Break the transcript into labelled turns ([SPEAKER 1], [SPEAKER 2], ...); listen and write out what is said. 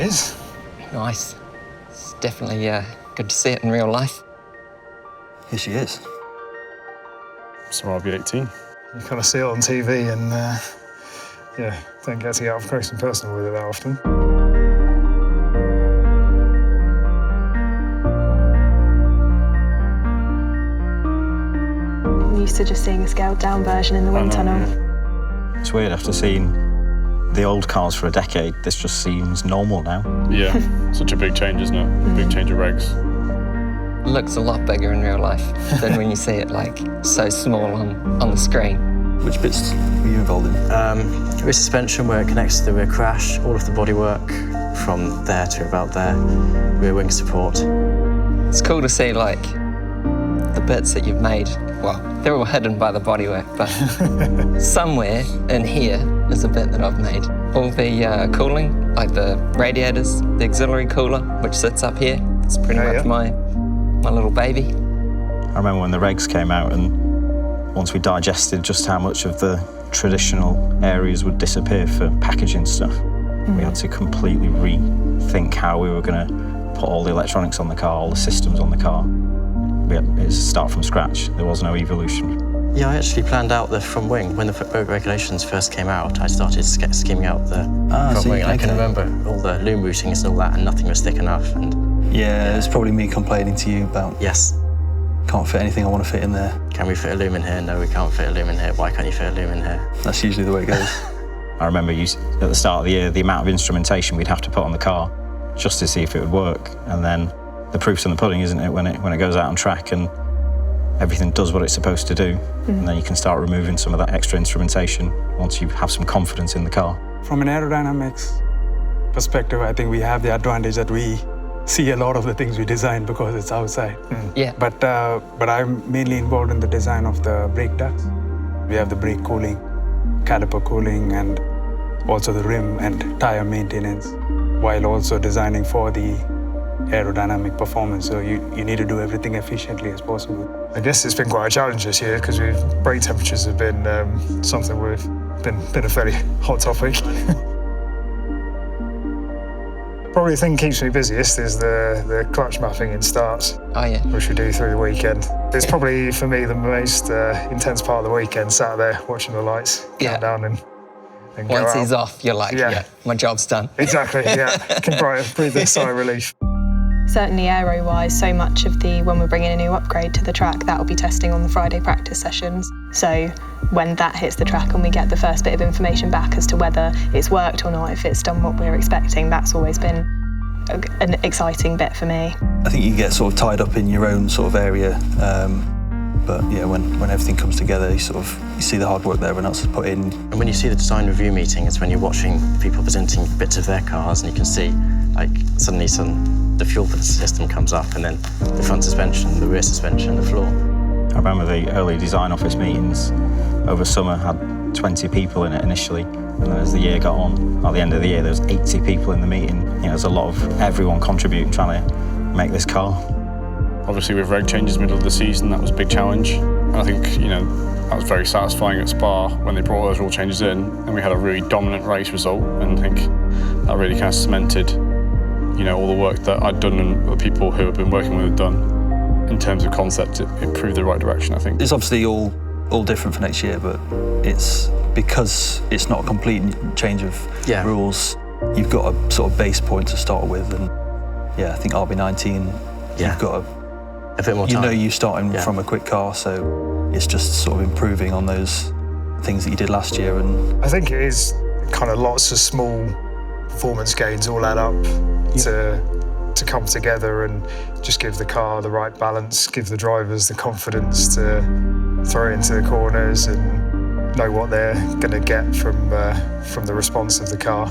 [SPEAKER 1] is.
[SPEAKER 2] Nice. It's definitely good to see it in real life.
[SPEAKER 3] Here she is.
[SPEAKER 4] It's RB18.
[SPEAKER 1] You kind of see it on TV and, yeah, don't get to get up close and personal with it that often.
[SPEAKER 5] I'm used to just seeing a scaled-down version in the wind tunnel.
[SPEAKER 4] Yeah.
[SPEAKER 3] It's weird, after seeing the old cars for a decade, this just seems normal now.
[SPEAKER 4] Yeah, such a big change, isn't it? Big change of regs.
[SPEAKER 2] It looks a lot bigger in real life than when you see it like so small on the screen.
[SPEAKER 3] Which bits were you involved in?
[SPEAKER 6] Rear suspension, where it connects to the rear crash, all of the bodywork from there to about there, rear wing support.
[SPEAKER 2] It's cool to see like the bits that you've made. Well, they're all hidden by the bodywork, but somewhere in here is a bit that I've made. All the cooling, like the radiators, the auxiliary cooler, which sits up here. It's pretty much my little baby.
[SPEAKER 3] I remember when the regs came out, and once we digested just how much of the traditional areas would disappear for packaging stuff, we had to completely rethink how we were going to put all the electronics on the car, all the systems on the car. It was a start from scratch. There was no evolution.
[SPEAKER 6] Yeah, I actually planned out the front wing. When the road regulations first came out, I started scheming out the front wing. I can remember all the loom routings and all that, and nothing was thick enough. And
[SPEAKER 3] yeah, it's probably me complaining to you about
[SPEAKER 6] yes,
[SPEAKER 3] can't fit anything I want to fit in there.
[SPEAKER 6] can we fit a loom in here? No, we can't fit a loom in here. Why can't you fit a loom in here?
[SPEAKER 3] That's usually the way it goes. I remember at the start of the year, the amount of instrumentation we'd have to put on the car just to see if it would work, and then the proof's in the pudding, isn't it, when it goes out on track and everything does what it's supposed to do, and then you can start removing some of that extra instrumentation once you have some confidence in the car.
[SPEAKER 7] From an aerodynamics perspective, I think we have the advantage that we see a lot of the things we design because it's outside.
[SPEAKER 2] Yeah.
[SPEAKER 7] But I'm mainly involved in the design of the brake ducts. We have the brake cooling, caliper cooling, and also the rim and tire maintenance, while also designing for the aerodynamic performance. So you need to do everything efficiently as possible.
[SPEAKER 1] I guess it's been quite a challenge this year because brake temperatures have been something we've been a fairly hot topic. Probably the thing that keeps me busiest is the clutch mapping in starts.
[SPEAKER 2] Oh yeah.
[SPEAKER 1] Which we do through the weekend. It's probably for me the most intense part of the weekend, sat there watching the lights come down and go
[SPEAKER 2] Once
[SPEAKER 1] out.
[SPEAKER 2] he's off, you're like, yeah, my job's done.
[SPEAKER 1] Exactly, yeah. Can breathe a sigh of relief.
[SPEAKER 5] Certainly aero-wise, so much of when we're bringing a new upgrade to the track, that will be testing on the Friday practice sessions. So when that hits the track and we get the first bit of information back as to whether it's worked or not, if it's done what we're expecting, that's always been an exciting bit for me.
[SPEAKER 3] I think you get sort of tied up in your own sort of area, but yeah, when everything comes together, you see the hard work that everyone else has put in.
[SPEAKER 6] And when you see the design review meeting, it's when you're watching people presenting bits of their cars, and you can see, like, suddenly the fuel system comes up, and then the front suspension, the rear suspension, the floor.
[SPEAKER 3] I remember the early design office meetings over summer had 20 people in it initially, and then as the year got on, at the end of the year, there was 80 people in the meeting. There's a lot of everyone contributing, trying to make this car.
[SPEAKER 4] Obviously, with reg changes middle of the season, that was a big challenge. And I think, that was very satisfying at Spa when they brought those rule changes in, and we had a really dominant race result. And I think that really kind of cemented, all the work that I'd done and the people who have been working with had done. In terms of concept, it proved the right direction, I think.
[SPEAKER 3] It's obviously all different for next year, but it's because it's not a complete change of rules. You've got a sort of base point to start with, and I think RB19, you've got
[SPEAKER 6] a bit more time.
[SPEAKER 3] You're starting from a quick car, so it's just sort of improving on those things that you did last year. And
[SPEAKER 1] I think it is kind of lots of small performance gains all add up to come together and just give the car the right balance, give the drivers the confidence to throw it into the corners and know what they're going to get from the response of the car.